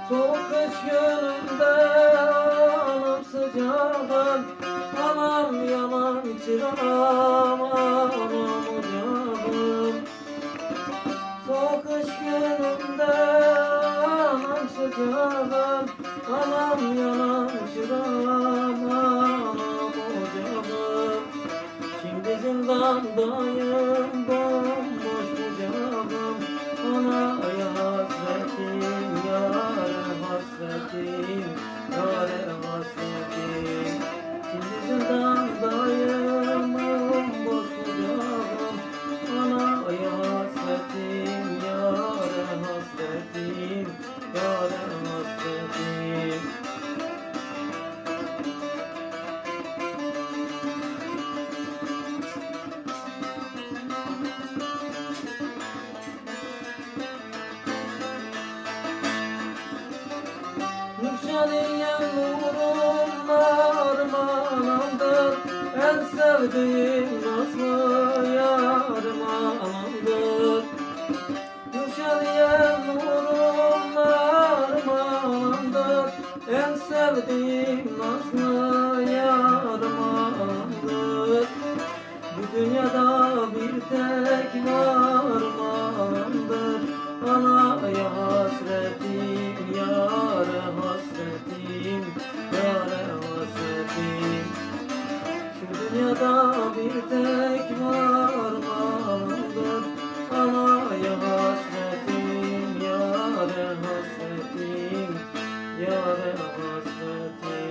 Soğuk kış gününde anam sıcağım, anam yanan çırağım, anam ocağım. Soğuk kış gününde anam sıcağım, anam yanan çırağım, anam ocağım. Şimdi zindandayım, bomboş kucağım, anaya hasretim, yâre hasretim, yâre hasretim. Şimdi zindandayım, bomboş kucağım, anaya hasretim, yâre hasretim, yâre hasretim. Yükselyen nurum armağanımdır, en sevdiğim nazlı yarım anamdır. Yükselyen nurum armağanımdır, en sevdiğim nazlı yarım anamdır. Bu dünyada bir tek varmandır, anaya hasretim, yâre hasretim, yâre hasretim. Şu dünyada bir tek varmandır, anaya hasretim, yâre hasretim, yâre hasretim.